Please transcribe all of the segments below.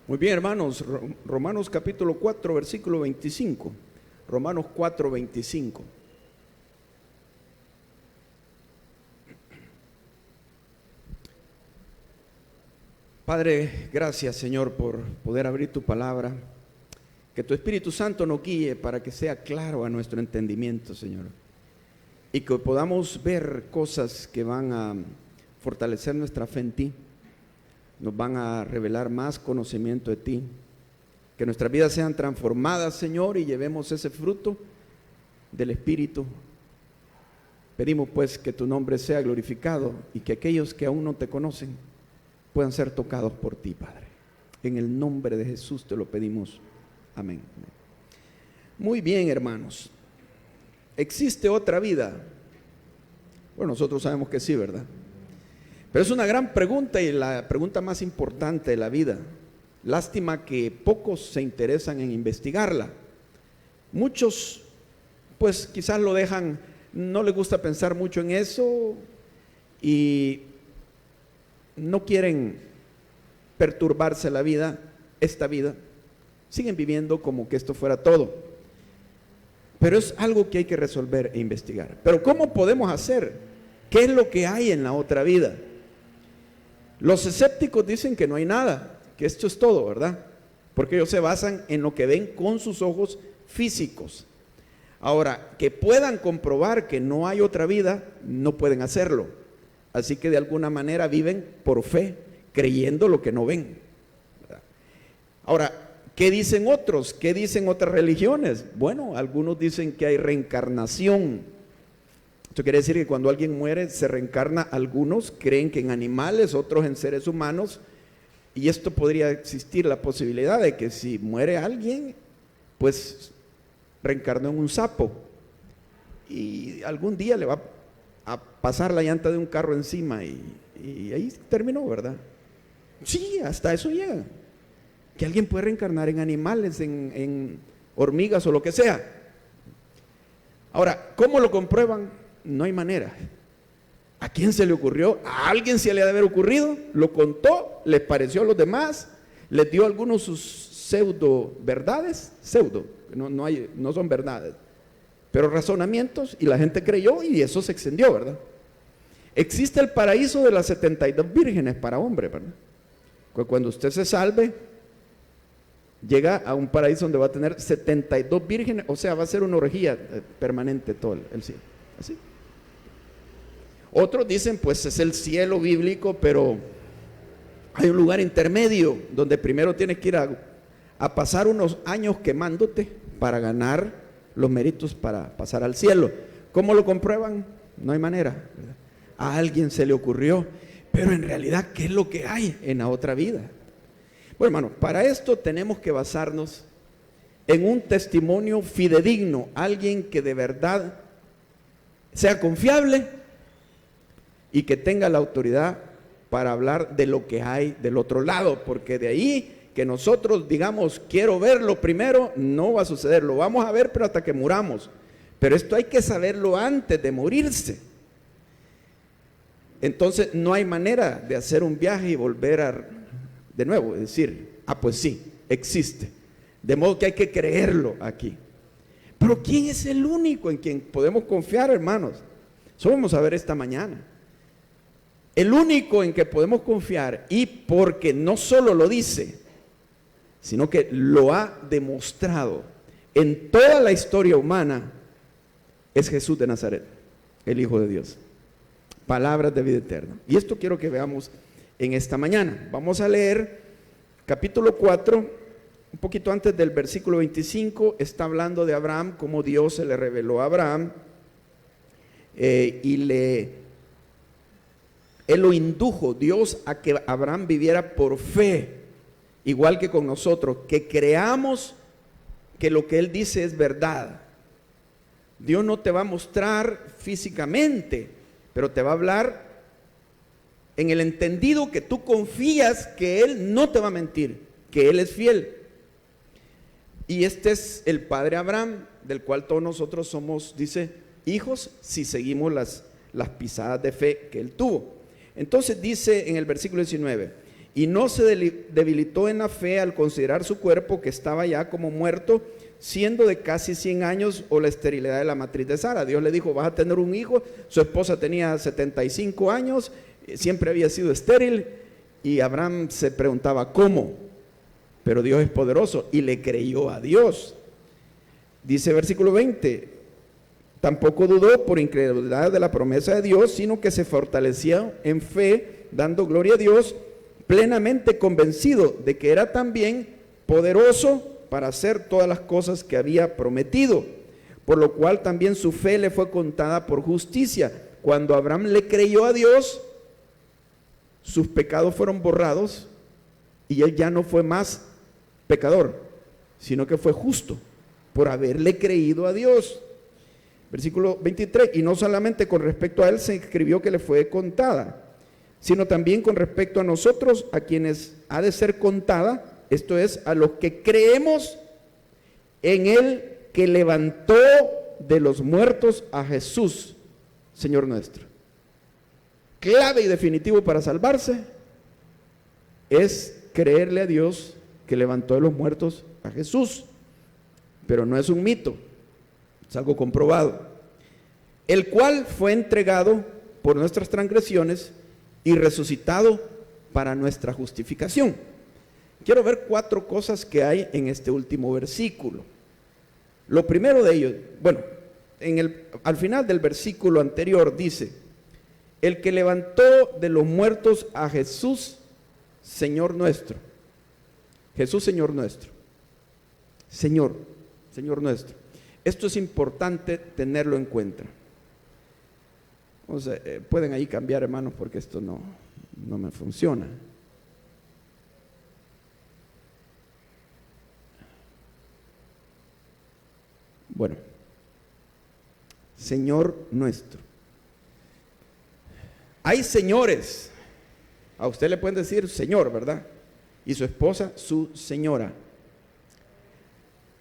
Muy bien, hermanos, Romanos capítulo 4, versículo 25. Romanos 4, 25. Padre, gracias, Señor, por poder abrir tu palabra. Que tu Espíritu Santo nos guíe para que sea claro a nuestro entendimiento, Señor. Y que podamos ver cosas que van a fortalecer nuestra fe en ti. Nos van a revelar más conocimiento de ti. Que nuestras vidas sean transformadas, Señor, y llevemos ese fruto del Espíritu. Pedimos pues que tu nombre sea glorificado y que aquellos que aún no te conocen puedan ser tocados por ti, Padre. En el nombre de Jesús te lo pedimos. Amén. Muy bien, hermanos. ¿Existe otra vida? Bueno, nosotros sabemos que sí, ¿verdad? Pero es una gran pregunta y la pregunta más importante de la vida. Lástima que pocos se interesan en investigarla. Muchos, pues quizás lo dejan, no les gusta pensar mucho en eso y no quieren perturbarse la vida, esta vida. Siguen viviendo como que esto fuera todo. Pero es algo que hay que resolver e investigar. Pero ¿cómo podemos hacer? ¿Qué es lo que hay en la otra vida? Los escépticos dicen que no hay nada, que esto es todo, ¿verdad? Porque ellos se basan en lo que ven con sus ojos físicos. Ahora, que puedan comprobar que no hay otra vida, no pueden hacerlo. Así que de alguna manera viven por fe, creyendo lo que no ven, ¿verdad? Ahora, ¿qué dicen otros? ¿Qué dicen otras religiones? Bueno, algunos dicen que hay reencarnación. Esto quiere decir que cuando alguien muere se reencarna. Algunos creen que en animales, otros en seres humanos. Y esto podría existir la posibilidad de que si muere alguien, pues reencarnó en un sapo. Y algún día le va a pasar la llanta de un carro encima y ahí terminó, ¿verdad? Sí, hasta eso llega. Que alguien puede reencarnar en animales, en hormigas o lo que sea. Ahora, ¿cómo lo comprueban? No hay manera. ¿A quién se le ocurrió? ¿A alguien se le ha de haber ocurrido? ¿Lo contó? ¿Les pareció a los demás? ¿Les dio algunos sus pseudo verdades? Pseudo, no son verdades, pero razonamientos, y la gente creyó y eso se extendió, ¿verdad? Existe el paraíso de las 72 vírgenes para hombres, ¿verdad? Cuando usted se salve, llega a un paraíso donde va a tener 72 vírgenes, o sea, va a ser una orgía permanente todo el cielo, así. Otros dicen, pues es el cielo bíblico, pero hay un lugar intermedio donde primero tienes que ir a pasar unos años quemándote para ganar los méritos para pasar al cielo. ¿Cómo lo comprueban? No hay manera, ¿verdad? A alguien se le ocurrió, pero en realidad, ¿qué es lo que hay en la otra vida? Bueno, hermano, para esto tenemos que basarnos en un testimonio fidedigno, alguien que de verdad sea confiable y que tenga la autoridad para hablar de lo que hay del otro lado, porque de ahí que nosotros digamos, quiero verlo primero, no va a suceder, lo vamos a ver, pero hasta que muramos. Pero esto hay que saberlo antes de morirse. Entonces no hay manera de hacer un viaje y volver de nuevo, es decir, pues sí, existe. De modo que hay que creerlo aquí. Pero ¿quién es el único en quien podemos confiar, hermanos? Eso vamos a ver esta mañana. El único en que podemos confiar, y porque no solo lo dice, sino que lo ha demostrado en toda la historia humana, es Jesús de Nazaret, el Hijo de Dios. Palabras de vida eterna. Y esto quiero que veamos en esta mañana. Vamos a leer capítulo 4, un poquito antes del versículo 25, está hablando de Abraham, cómo Dios se le reveló a Abraham, Él lo indujo, Dios, a que Abraham viviera por fe, igual que con nosotros, que creamos que lo que Él dice es verdad. Dios no te va a mostrar físicamente, pero te va a hablar en el entendido que tú confías que Él no te va a mentir, que Él es fiel. Y este es el padre Abraham, del cual todos nosotros somos, dice, hijos, si seguimos las pisadas de fe que él tuvo. Entonces dice en el versículo 19, y no se debilitó en la fe al considerar su cuerpo que estaba ya como muerto, siendo de casi 100 años o la esterilidad de la matriz de Sara. Dios le dijo, vas a tener un hijo. Su esposa tenía 75 años, siempre había sido estéril, y Abraham se preguntaba ¿cómo? Pero Dios es poderoso y le creyó a Dios. Dice versículo 20, tampoco dudó por incredulidad de la promesa de Dios, sino que se fortalecía en fe, dando gloria a Dios, plenamente convencido de que era también poderoso para hacer todas las cosas que había prometido, por lo cual también su fe le fue contada por justicia. Cuando Abraham le creyó a Dios, sus pecados fueron borrados y él ya no fue más pecador, sino que fue justo por haberle creído a Dios. Versículo 23, y no solamente con respecto a él se escribió que le fue contada, sino también con respecto a nosotros, a quienes ha de ser contada, esto es, a los que creemos en Él que levantó de los muertos a Jesús, Señor nuestro. Clave y definitivo para salvarse es creerle a Dios que levantó de los muertos a Jesús. Pero no es un mito, es algo comprobado. El cual fue entregado por nuestras transgresiones y resucitado para nuestra justificación. Quiero ver 4 cosas que hay en este último versículo. Lo primero de ellos, bueno, al final del versículo anterior dice, el que levantó de los muertos a Jesús, Señor nuestro. Jesús, Señor nuestro. Señor nuestro. Esto es importante tenerlo en cuenta. O sea, pueden ahí cambiar, hermanos, porque esto no me funciona. Bueno, Señor nuestro. Hay señores, a usted le pueden decir señor, ¿verdad? Y su esposa, su señora.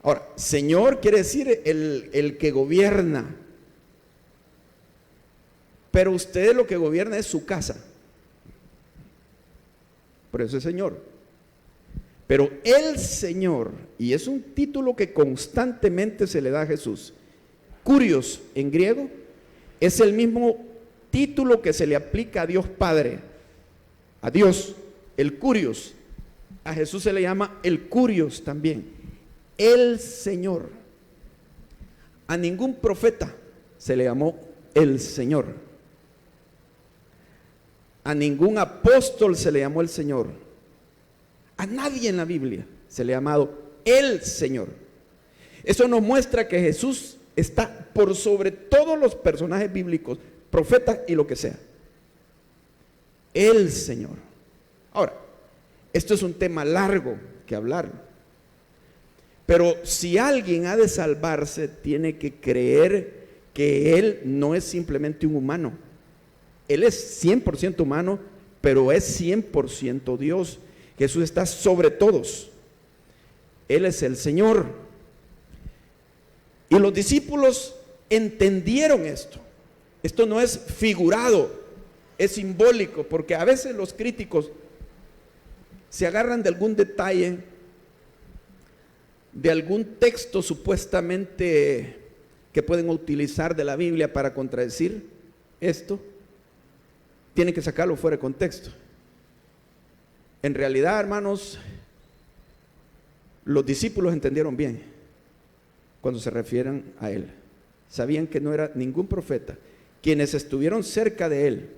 Ahora, señor quiere decir el que gobierna. Pero usted lo que gobierna es su casa. Por eso es señor. Pero el Señor, y es un título que constantemente se le da a Jesús, Kurios en griego, es el mismo título que se le aplica a Dios Padre, a Dios, el Kurios. A Jesús se le llama el Kurios también, el Señor. A ningún profeta se le llamó el Señor. A ningún apóstol se le llamó el Señor. A nadie en la Biblia se le ha llamado el Señor. Eso nos muestra que Jesús está por sobre todos los personajes bíblicos, profetas y lo que sea. El Señor. Ahora, esto es un tema largo que hablar. Pero si alguien ha de salvarse, tiene que creer que Él no es simplemente un humano. Él es 100% humano, pero es 100% Dios. Jesús está sobre todos. Él es el Señor. Y los discípulos entendieron esto. Esto no es figurado, es simbólico, porque a veces los críticos se agarran de algún detalle, de algún texto supuestamente que pueden utilizar de la Biblia para contradecir esto. Tienen que sacarlo fuera de contexto. En realidad, hermanos, los discípulos entendieron bien cuando se refieren a Él. Sabían que no era ningún profeta. Quienes estuvieron cerca de Él,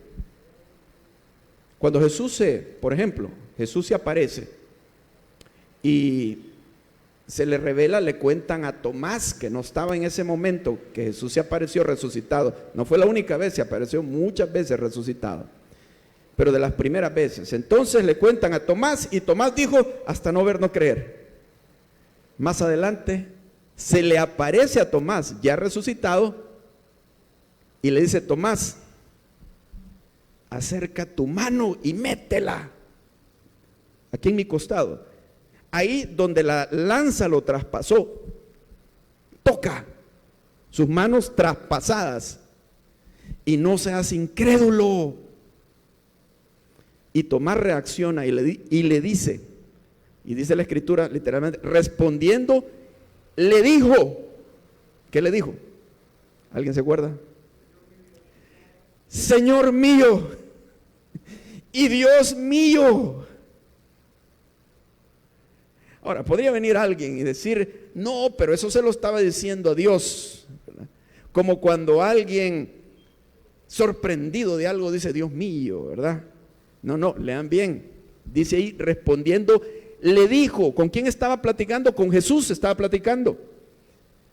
cuando por ejemplo, Jesús se aparece y se le revela, le cuentan a Tomás, que no estaba en ese momento, que Jesús se apareció resucitado. No fue la única vez, se apareció muchas veces resucitado, pero de las primeras veces. Entonces le cuentan a Tomás y Tomás dijo, hasta no ver, no creer. Más adelante se le aparece a Tomás, ya resucitado, y le dice, Tomás, acerca tu mano y métela aquí en mi costado. Ahí donde la lanza lo traspasó, toca sus manos traspasadas y no seas incrédulo. Y Tomás reacciona y le dice, y dice la escritura literalmente, respondiendo, le dijo, ¿qué le dijo? ¿Alguien se acuerda? Señor mío y Dios mío. Ahora, podría venir alguien y decir, no, pero eso se lo estaba diciendo a Dios, ¿verdad? Como cuando alguien sorprendido de algo dice, Dios mío, ¿verdad? No, lean bien. Dice ahí, respondiendo, le dijo. ¿Con quién estaba platicando? Con Jesús estaba platicando.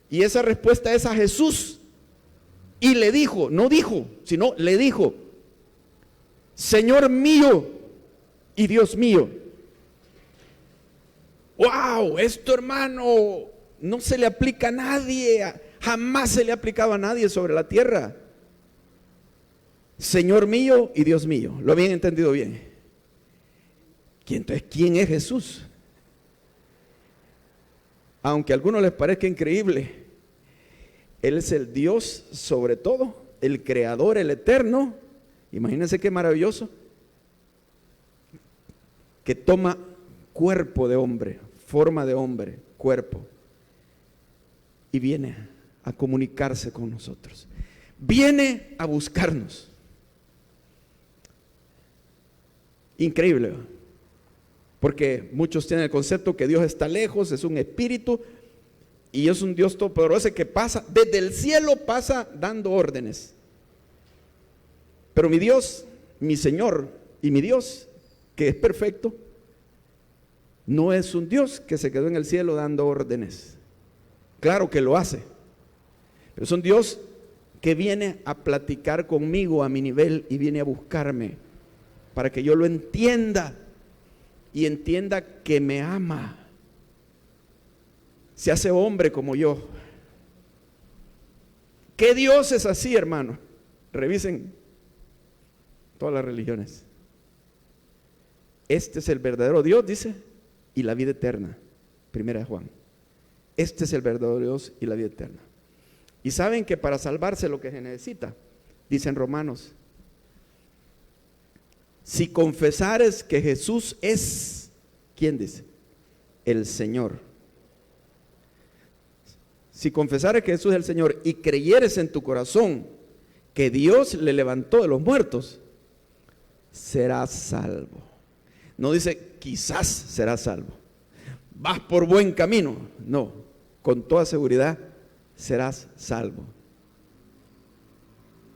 Y esa respuesta es a Jesús. Y le dijo, no dijo, sino le dijo, Señor mío y Dios mío. ¡Wow! Esto, hermano, no se le aplica a nadie. Jamás se le ha aplicado a nadie sobre la tierra. Señor mío y Dios mío. ¿Lo habían entendido bien? Entonces, ¿quién es Jesús? Aunque a algunos les parezca increíble, Él es el Dios sobre todo, el creador, el eterno. Imagínense qué maravilloso. Que toma cuerpo de hombre, forma de hombre, cuerpo. Y viene a comunicarse con nosotros. Viene a buscarnos. Increíble, ¿verdad? Porque muchos tienen el concepto que Dios está lejos, es un espíritu y es un Dios todopoderoso que pasa, desde el cielo pasa dando órdenes. Pero mi Dios, mi Señor y mi Dios, que es perfecto, no es un Dios que se quedó en el cielo dando órdenes. Claro que lo hace, pero es un Dios que viene a platicar conmigo a mi nivel y viene a buscarme para que yo lo entienda y entienda que me ama. Se hace hombre como yo. ¿Qué Dios es así, hermano? Revisen todas las religiones. Este es el verdadero Dios, dice, y la vida eterna. Primera de Juan. Este es el verdadero Dios y la vida eterna. Y saben que para salvarse lo que se necesita, dicen Romanos, si confesares que Jesús es, ¿quién dice? El Señor. Si confesares que Jesús es el Señor y creyeres en tu corazón que Dios le levantó de los muertos, serás salvo. No dice quizás serás salvo. Vas por buen camino. No, con toda seguridad serás salvo.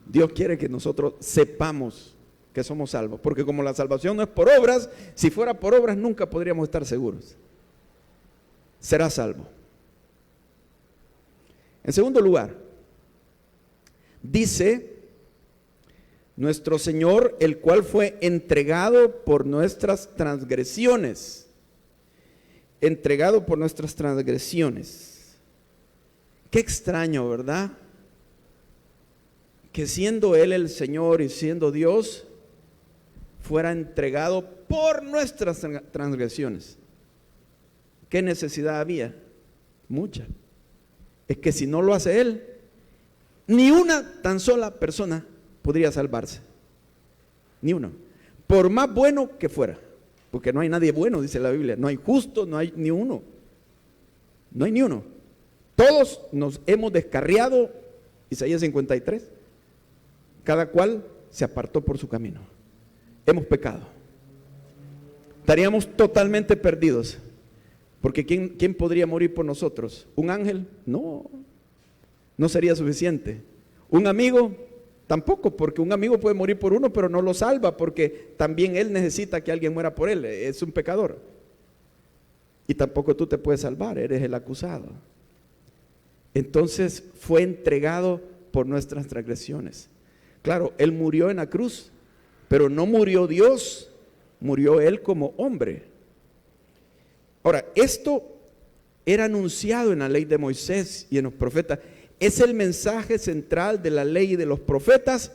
Dios quiere que nosotros sepamos que somos salvos, porque como la salvación no es por obras, si fuera por obras nunca podríamos estar seguros. Serás salvo. En segundo lugar, dice nuestro Señor, el cual fue entregado por nuestras transgresiones. Entregado por nuestras transgresiones. Qué extraño, ¿verdad? Que siendo Él el Señor y siendo Dios, fuera entregado por nuestras transgresiones. ¿Qué necesidad había? Mucha. Es que si no lo hace Él, ni una tan sola persona podría salvarse. Ni uno. Por más bueno que fuera. Porque no hay nadie bueno, dice la Biblia. No hay justo, no hay ni uno. No hay ni uno. Todos nos hemos descarriado, Isaías 53. Cada cual se apartó por su camino. Hemos pecado. Estaríamos totalmente perdidos. Porque ¿quién podría morir por nosotros? ¿Un ángel? No, no sería suficiente. ¿Un amigo? Tampoco, porque un amigo puede morir por uno, pero no lo salva, porque también él necesita que alguien muera por él. Es un pecador. Y tampoco tú te puedes salvar, eres el acusado. Entonces fue entregado por nuestras transgresiones. Claro, Él murió en la cruz, pero no murió Dios, murió Él como hombre. Ahora, esto era anunciado en la ley de Moisés y en los profetas. Es el mensaje central de la ley y de los profetas,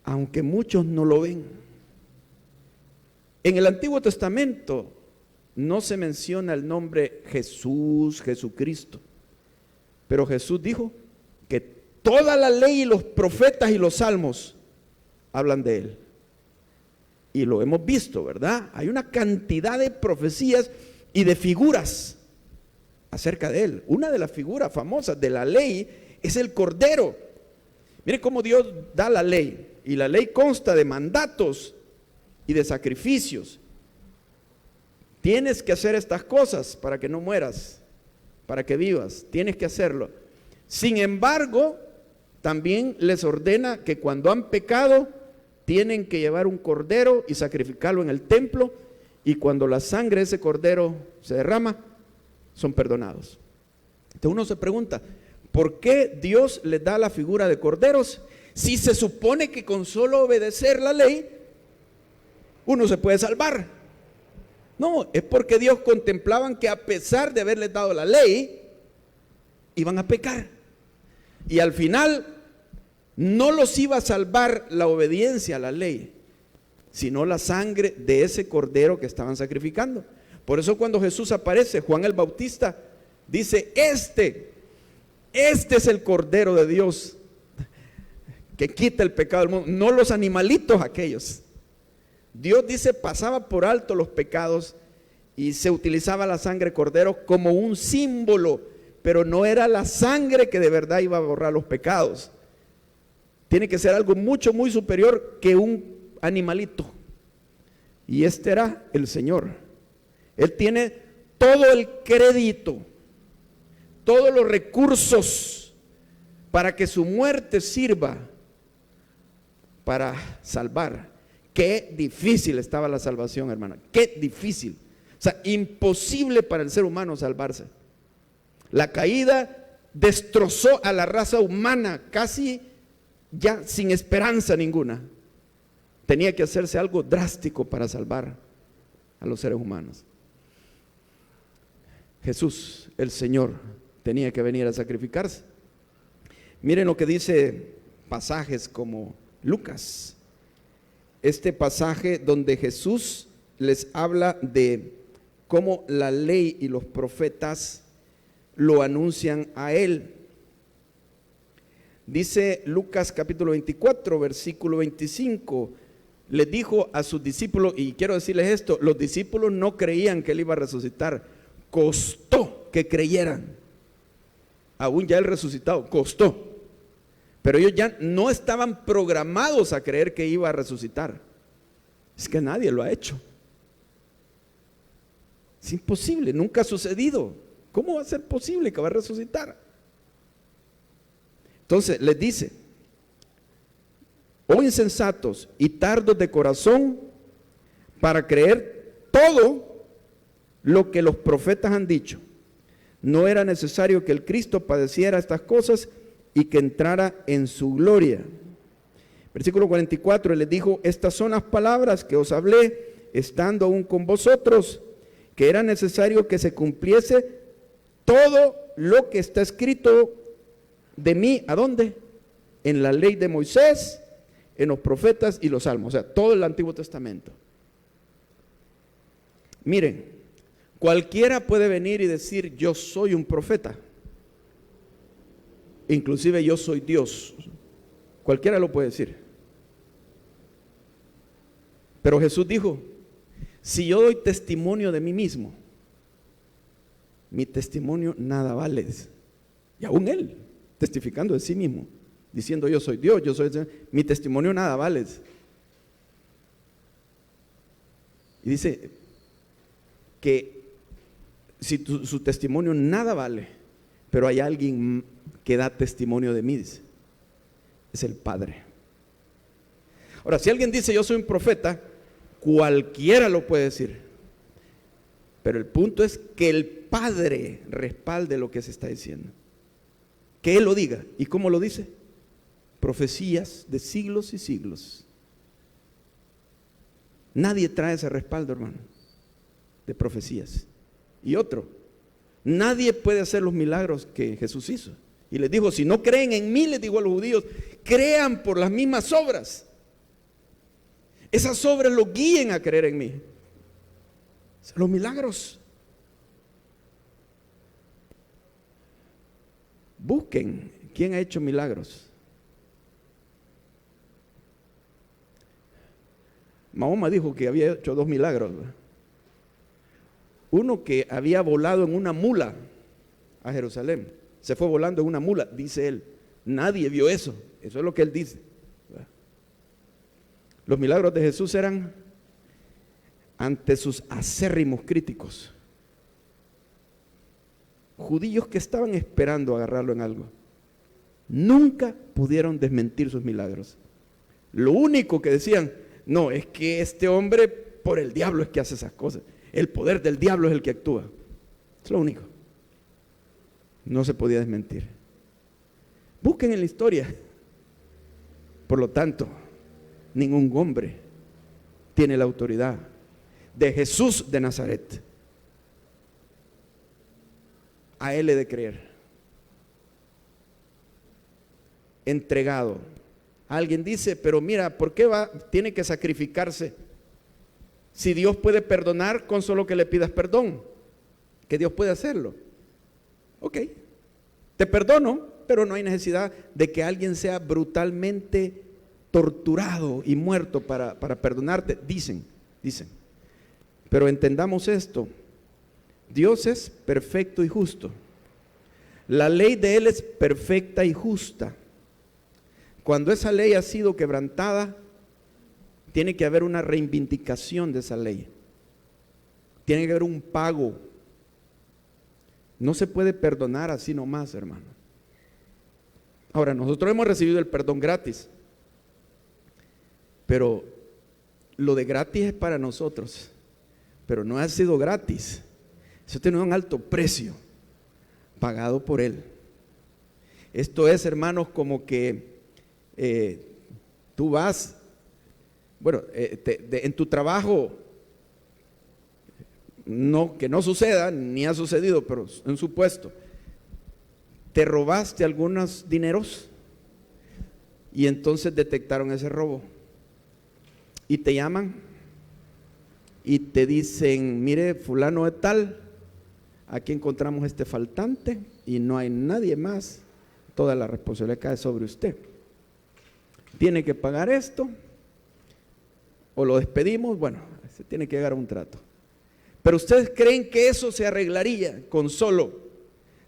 aunque muchos no lo ven. En el Antiguo Testamento no se menciona el nombre Jesús, Jesucristo, pero Jesús dijo que toda la ley y los profetas y los salmos hablan de Él. Y lo hemos visto, ¿verdad? Hay una cantidad de profecías y de figuras acerca de Él. Una de las figuras famosas de la ley es el Cordero. Mire cómo Dios da la ley. Y la ley consta de mandatos y de sacrificios. Tienes que hacer estas cosas para que no mueras, para que vivas. Tienes que hacerlo. Sin embargo, también les ordena que cuando han pecado, tienen que llevar un cordero y sacrificarlo en el templo. Y cuando la sangre de ese cordero se derrama, son perdonados. Entonces uno se pregunta, ¿por qué Dios les da la figura de corderos? Si se supone que con solo obedecer la ley, uno se puede salvar. No, es porque Dios contemplaban que a pesar de haberles dado la ley, iban a pecar. Y al final, no los iba a salvar la obediencia a la ley, sino la sangre de ese cordero que estaban sacrificando. Por eso cuando Jesús aparece, Juan el Bautista dice, este es el Cordero de Dios que quita el pecado del mundo, no los animalitos aquellos. Dios dice, pasaba por alto los pecados y se utilizaba la sangre de cordero como un símbolo, pero no era la sangre que de verdad iba a borrar los pecados. Tiene que ser algo muy superior que un animalito. Y este era el Señor. Él tiene todo el crédito, todos los recursos para que su muerte sirva para salvar. Qué difícil estaba la salvación, hermana. Qué difícil. O sea, imposible para el ser humano salvarse. La caída destrozó a la raza humana, casi ya sin esperanza ninguna. Tenía que hacerse algo drástico para salvar a los seres humanos. Jesús, el Señor, tenía que venir a sacrificarse. Miren lo que dice pasajes como Lucas. Este pasaje donde Jesús les habla de cómo la ley y los profetas lo anuncian a Él. Dice Lucas capítulo 24, versículo 25, les dijo a sus discípulos, y quiero decirles esto, los discípulos no creían que Él iba a resucitar, costó que creyeran, aún ya Él resucitado, costó. Pero ellos ya no estaban programados a creer que iba a resucitar. Es que nadie lo ha hecho. Es imposible, nunca ha sucedido. ¿Cómo va a ser posible que va a resucitar? Entonces les dice, oh insensatos y tardos de corazón para creer todo lo que los profetas han dicho. No era necesario que el Cristo padeciera estas cosas y que entrara en su gloria. Versículo 44, Él les dijo, estas son las palabras que os hablé, estando aún con vosotros, que era necesario que se cumpliese todo lo que está escrito de mí. ¿A dónde? En la ley de Moisés, en los profetas y los salmos, o sea, todo el Antiguo Testamento. Miren, cualquiera puede venir y decir, yo soy un profeta. Inclusive yo soy Dios. Cualquiera lo puede decir. Pero Jesús dijo, si yo doy testimonio de mí mismo, mi testimonio nada vale. Y aún Él, testificando de sí mismo, diciendo yo soy Dios, yo soy el Señor, mi testimonio nada vale. Y dice que si su testimonio nada vale, pero hay alguien que da testimonio de mí, dice, es el Padre. Ahora, si alguien dice yo soy un profeta, cualquiera lo puede decir, pero el punto es que el Padre respalde lo que se está diciendo, que Él lo diga. ¿Y cómo lo dice? Profecías de siglos y siglos. Nadie trae ese respaldo, hermano, de profecías. Y otro, nadie puede hacer los milagros que Jesús hizo. Y les dijo, si no creen en mí, les digo a los judíos, crean por las mismas obras. Esas obras los guíen a creer en mí. Los milagros. Busquen quién ha hecho milagros. Mahoma dijo que había hecho 2 milagros, ¿verdad? Uno que había volado en una mula a Jerusalén. Se fue volando en una mula, dice él. Nadie vio eso. Eso es lo que él dice, ¿verdad? Los milagros de Jesús eran ante sus acérrimos críticos. Judíos que estaban esperando agarrarlo en algo. Nunca pudieron desmentir sus milagros. Lo único que decían, no, es que este hombre por el diablo es que hace esas cosas. El poder del diablo es el que actúa. Es lo único. No se podía desmentir. Busquen en la historia. Por lo tanto, ningún hombre tiene la autoridad de Jesús de Nazaret. A él he de creer. Entregado. Alguien dice, pero mira, ¿por qué tiene que sacrificarse? Si Dios puede perdonar con solo que le pidas perdón, que Dios puede hacerlo. Ok, te perdono, pero no hay necesidad de que alguien sea brutalmente torturado y muerto para perdonarte, dicen. Pero entendamos esto, Dios es perfecto y justo. La ley de Él es perfecta y justa. Cuando esa ley ha sido quebrantada, tiene que haber una reivindicación de esa ley. Tiene que haber un pago. No se puede perdonar así nomás, hermano. Ahora, nosotros hemos recibido el perdón gratis, pero lo de gratis es para nosotros, pero no ha sido gratis. Eso tiene un alto precio pagado por Él. Esto es, hermanos, como que tú vas, bueno, en tu trabajo, no que no suceda, ni ha sucedido, pero en su puesto, te robaste algunos dineros y entonces detectaron ese robo y te llaman y te dicen, mire, fulano de tal, aquí encontramos este faltante y no hay nadie más, toda la responsabilidad cae sobre usted. Tiene que pagar esto o lo despedimos, bueno, se tiene que llegar a un trato. Pero ustedes creen que eso se arreglaría con solo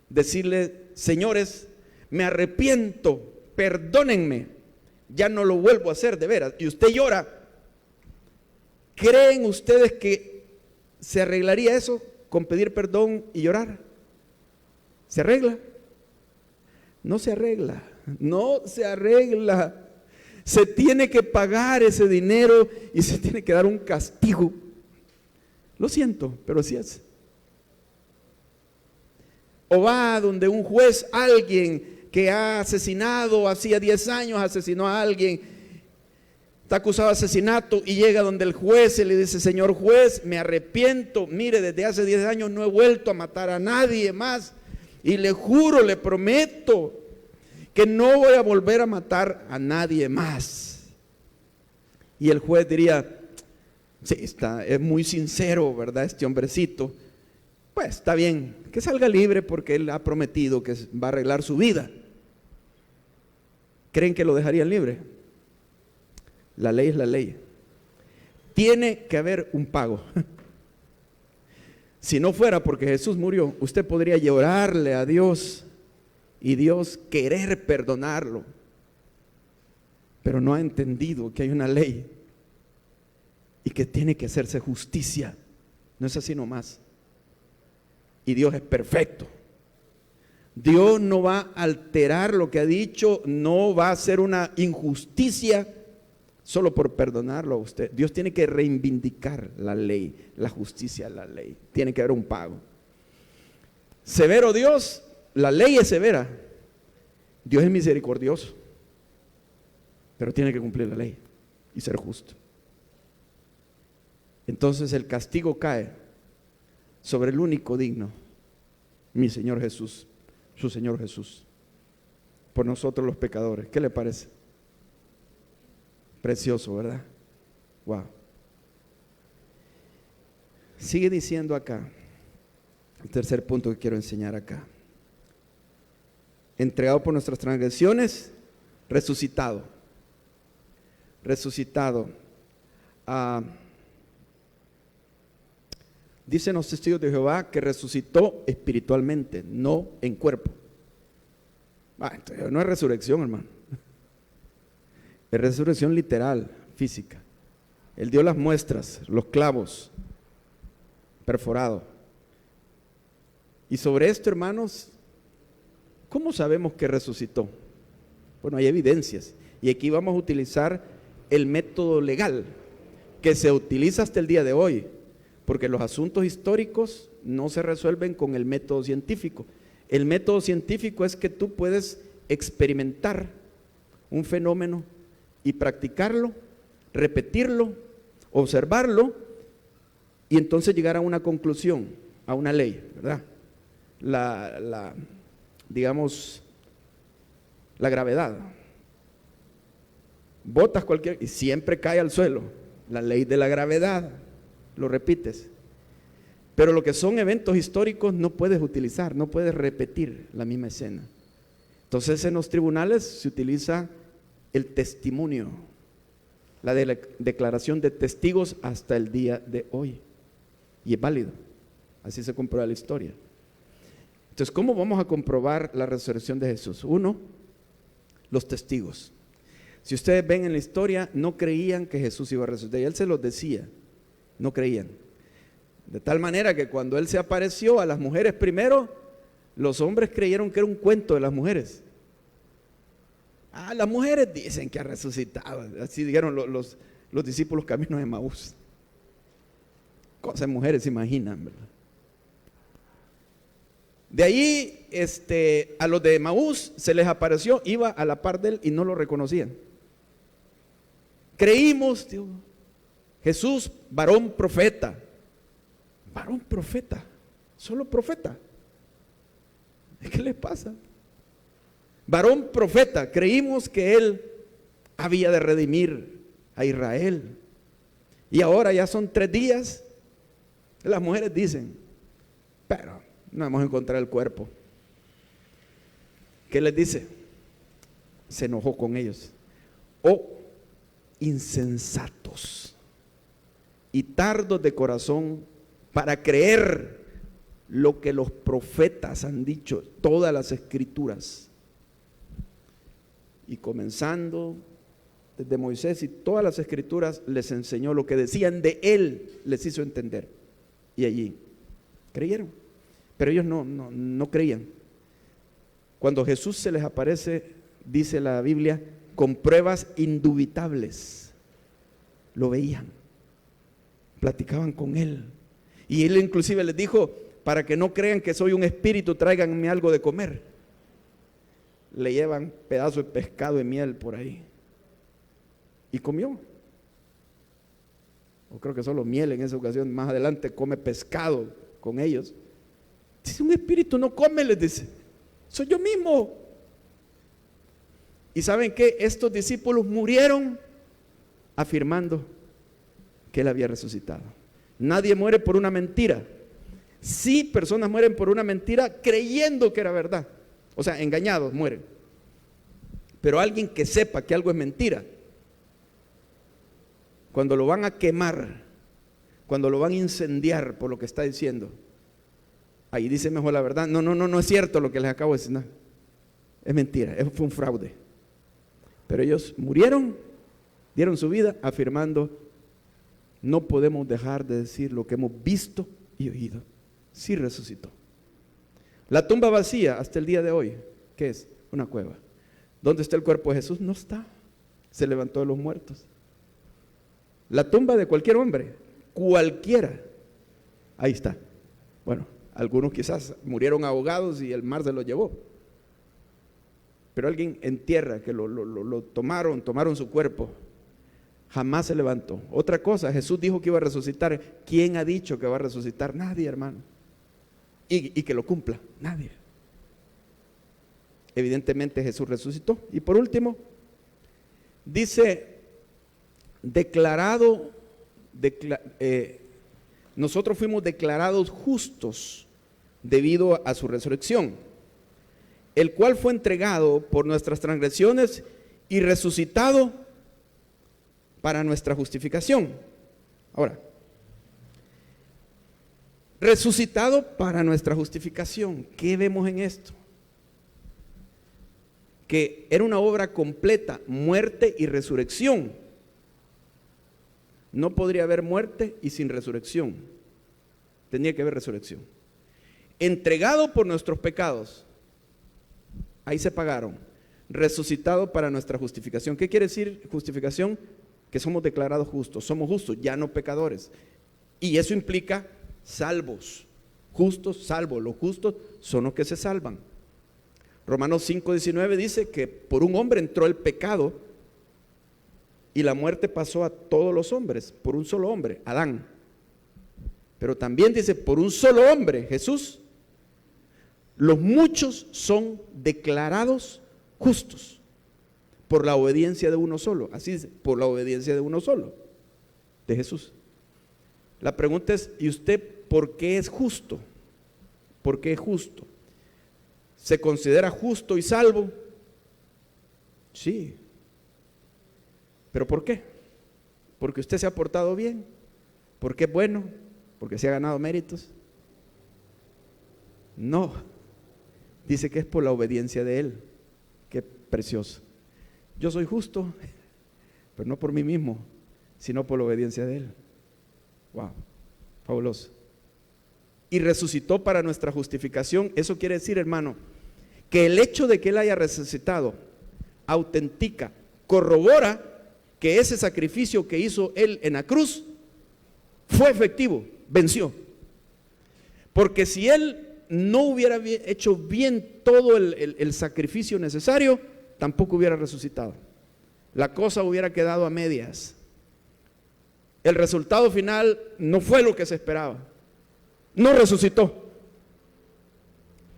decirle, señores, me arrepiento, perdónenme, ya no lo vuelvo a hacer de veras, y usted llora. ¿Creen ustedes que se arreglaría eso con pedir perdón y llorar? ¿Se arregla? No se arregla, no se arregla. Se tiene que pagar ese dinero y se tiene que dar un castigo. Lo siento, pero así es. O va donde un juez, alguien que ha asesinado, hacía 10 años asesinó a alguien, está acusado de asesinato y llega donde el juez y le dice, señor juez, me arrepiento, mire, desde hace 10 años no he vuelto a matar a nadie más y le juro, le prometo que no voy a volver a matar a nadie más. Y el juez diría, sí, es muy sincero, ¿verdad? Este hombrecito, pues está bien, que salga libre porque él ha prometido que va a arreglar su vida. ¿Creen que lo dejarían libre? La ley es la ley. Tiene que haber un pago. Si no fuera porque Jesús murió, usted podría llorarle a Dios y Dios querer perdonarlo, pero no ha entendido que hay una ley y que tiene que hacerse justicia. No es así nomás. Y Dios es perfecto. Dios no va a alterar lo que ha dicho, no va a hacer una injusticia solo por perdonarlo a usted. Dios tiene que reivindicar la ley, la justicia de la ley. Tiene que haber un pago. Severo Dios, la ley es severa. Dios es misericordioso, pero tiene que cumplir la ley y ser justo. Entonces el castigo cae sobre el único digno, mi Señor Jesús, su Señor Jesús, por nosotros los pecadores. ¿Qué le parece? Precioso, ¿verdad? Wow. Sigue diciendo acá, el tercer punto que quiero enseñar acá. Entregado por nuestras transgresiones, resucitado. Resucitado. Dicen los testigos de Jehová que resucitó espiritualmente, no en cuerpo. Entonces no es resurrección, hermano. Es resurrección literal, física. Él dio las muestras, los clavos perforados. Y sobre esto, hermanos, ¿cómo sabemos que resucitó? Bueno, hay evidencias. Y aquí vamos a utilizar el método legal que se utiliza hasta el día de hoy, porque los asuntos históricos no se resuelven con el método científico. El método científico es que tú puedes experimentar un fenómeno y practicarlo, repetirlo, observarlo y entonces llegar a una conclusión, a una ley, ¿verdad? Digamos, la gravedad. Botas cualquier y siempre cae al suelo. La ley de la gravedad, lo repites. Pero lo que son eventos históricos no puedes utilizar, no puedes repetir la misma escena. Entonces en los tribunales se utiliza el testimonio, la declaración de testigos hasta el día de hoy. Y es válido, así se comprueba la historia. Entonces, ¿cómo vamos a comprobar la resurrección de Jesús? Uno, los testigos. Si ustedes ven en la historia, no creían que Jesús iba a resucitar, y Él se los decía, no creían. De tal manera que cuando Él se apareció a las mujeres primero, los hombres creyeron que era un cuento de las mujeres. Las mujeres dicen que ha resucitado, así dijeron los discípulos camino de Emaús. Cosas mujeres se imaginan, ¿verdad? De ahí a los de Emaús se les apareció, iba a la par de Él y no lo reconocían. Creímos, Dios, Jesús, varón profeta. Varón profeta, solo profeta. ¿Qué les pasa? Varón profeta, creímos que Él había de redimir a Israel. Y ahora ya son 3 días. Las mujeres dicen, pero no hemos encontrado el cuerpo. ¿Qué les dice? Se enojó con ellos. Oh, insensatos y tardos de corazón para creer lo que los profetas han dicho, todas las escrituras. Y comenzando desde Moisés y todas las escrituras les enseñó lo que decían de Él, les hizo entender. Y allí creyeron, pero ellos no creían. Cuando Jesús se les aparece, dice la Biblia, con pruebas indubitables, lo veían, platicaban con Él. Y Él inclusive les dijo, para que no crean que soy un espíritu, tráiganme algo de comer. Le llevan pedazo de pescado y miel por ahí. Y comió. O creo que solo miel en esa ocasión. Más adelante come pescado con ellos. Dice, un espíritu no come, les dice. Soy yo mismo. Y ¿saben qué? Estos discípulos murieron afirmando que Él había resucitado. Nadie muere por una mentira. Sí, personas mueren por una mentira creyendo que era verdad. O sea, engañados mueren. Pero alguien que sepa que algo es mentira, cuando lo van a quemar, cuando lo van a incendiar por lo que está diciendo, ahí dice mejor la verdad. No es cierto lo que les acabo de decir. No, es mentira, fue un fraude. Pero ellos murieron, dieron su vida afirmando, no podemos dejar de decir lo que hemos visto y oído. Sí resucitó. La tumba vacía hasta el día de hoy, ¿qué es? Una cueva. ¿Dónde está el cuerpo de Jesús? No está. Se levantó de los muertos. La tumba de cualquier hombre, cualquiera, ahí está. Bueno, algunos quizás murieron ahogados y el mar se los llevó. Pero alguien en tierra que lo tomaron su cuerpo, jamás se levantó. Otra cosa, Jesús dijo que iba a resucitar. ¿Quién ha dicho que va a resucitar? Nadie, hermano. Y que lo cumpla, nadie. Evidentemente Jesús resucitó. Y por último, dice, nosotros fuimos declarados justos debido a su resurrección, el cual fue entregado por nuestras transgresiones y resucitado para nuestra justificación. Ahora, resucitado para nuestra justificación. ¿Qué vemos en esto? Que era una obra completa, muerte y resurrección. No podría haber muerte y sin resurrección. Tenía que haber resurrección. Entregado por nuestros pecados. Ahí se pagaron. Resucitado para nuestra justificación. ¿Qué quiere decir justificación? Que somos declarados justos. Somos justos, ya no pecadores. Y eso implica salvos. Justos, salvos. Los justos son los que se salvan. Romanos 5:19 dice que por un hombre entró el pecado y la muerte pasó a todos los hombres, por un solo hombre, Adán. Pero también dice, por un solo hombre, Jesús, los muchos son declarados justos por la obediencia de uno solo. Así dice, por la obediencia de uno solo, de Jesús. La pregunta es, ¿y usted por qué es justo? ¿Por qué es justo? ¿Se considera justo y salvo? Sí. ¿Pero por qué? ¿Porque usted se ha portado bien? ¿Porque es bueno? ¿Porque se ha ganado méritos? No. Dice que es por la obediencia de Él. Qué precioso. Yo soy justo, pero no por mí mismo, sino por la obediencia de Él. Wow, fabuloso. Y resucitó para nuestra justificación. Eso quiere decir, hermano, que el hecho de que Él haya resucitado autentica, corrobora que ese sacrificio que hizo Él en la cruz fue efectivo, venció. Porque si Él no hubiera hecho bien todo el sacrificio necesario, tampoco hubiera resucitado. La cosa hubiera quedado a medias. El resultado final no fue lo que se esperaba. No resucitó.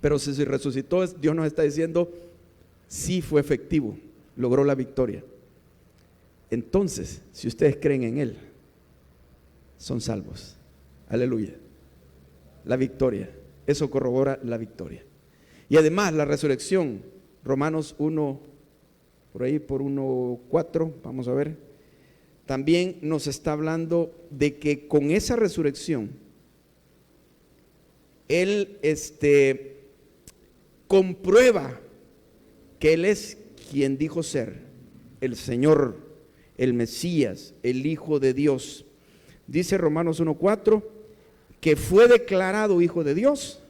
Pero si resucitó, Dios nos está diciendo, sí fue efectivo, logró la victoria. Entonces, si ustedes creen en Él, son salvos. Aleluya. La victoria, eso corrobora la victoria. Y además la resurrección, Romanos 1, por ahí por 1:4, vamos a ver, también nos está hablando de que con esa resurrección, Él comprueba que Él es quien dijo ser, el Señor, el Mesías, el Hijo de Dios. Dice Romanos 1:4 que fue declarado Hijo de Dios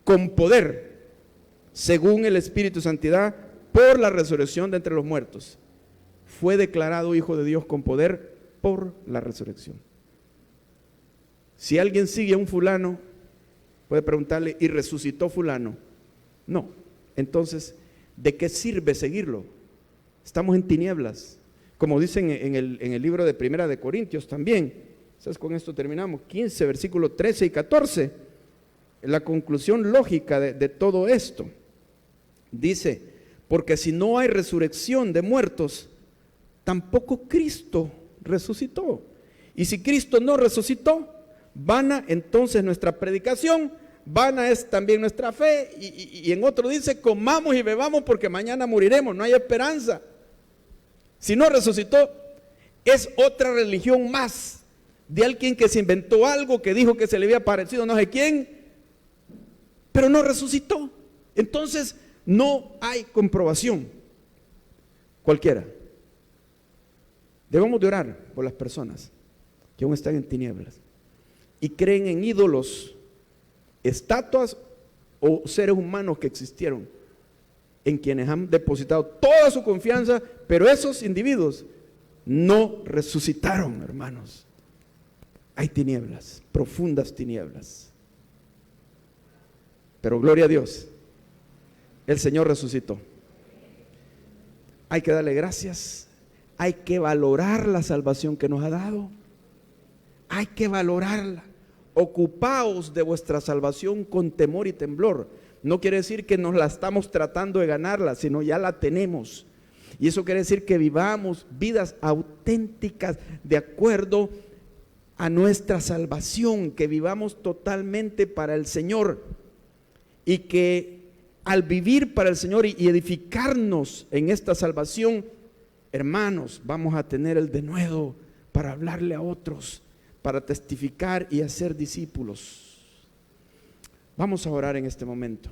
con poder, según el Espíritu de Santidad, por la resurrección de entre los muertos. Fue declarado Hijo de Dios con poder por la resurrección. Si alguien sigue a un fulano, puede preguntarle, ¿y resucitó fulano? No. Entonces, ¿de qué sirve seguirlo? Estamos en tinieblas. Como dicen en el libro de Primera de Corintios también. ¿Sabes? Con esto terminamos. 15, versículos 13 y 14. La conclusión lógica de todo esto. Dice, porque si no hay resurrección de muertos, tampoco Cristo resucitó. Y si Cristo no resucitó, vana entonces nuestra predicación, vana es también nuestra fe. Y en otro dice, comamos y bebamos porque mañana moriremos, no hay esperanza. Si no resucitó, es otra religión más de alguien que se inventó algo, que dijo que se le había parecido no sé quién, pero no resucitó. Entonces no hay comprobación cualquiera. Debemos de orar por las personas que aún están en tinieblas y creen en ídolos, estatuas o seres humanos que existieron, en quienes han depositado toda su confianza, pero esos individuos no resucitaron, hermanos. Hay tinieblas, profundas tinieblas. Pero gloria a Dios, el Señor resucitó. Hay que darle gracias, hay que valorar la salvación que nos ha dado, hay que valorarla. Ocupaos de vuestra salvación con temor y temblor. No quiere decir que nos la estamos tratando de ganarla, sino ya la tenemos. Y eso quiere decir que vivamos vidas auténticas de acuerdo a nuestra salvación, que vivamos totalmente para el Señor y que al vivir para el Señor y edificarnos en esta salvación, hermanos, vamos a tener el denuedo para hablarle a otros, para testificar y hacer discípulos. Vamos a orar en este momento.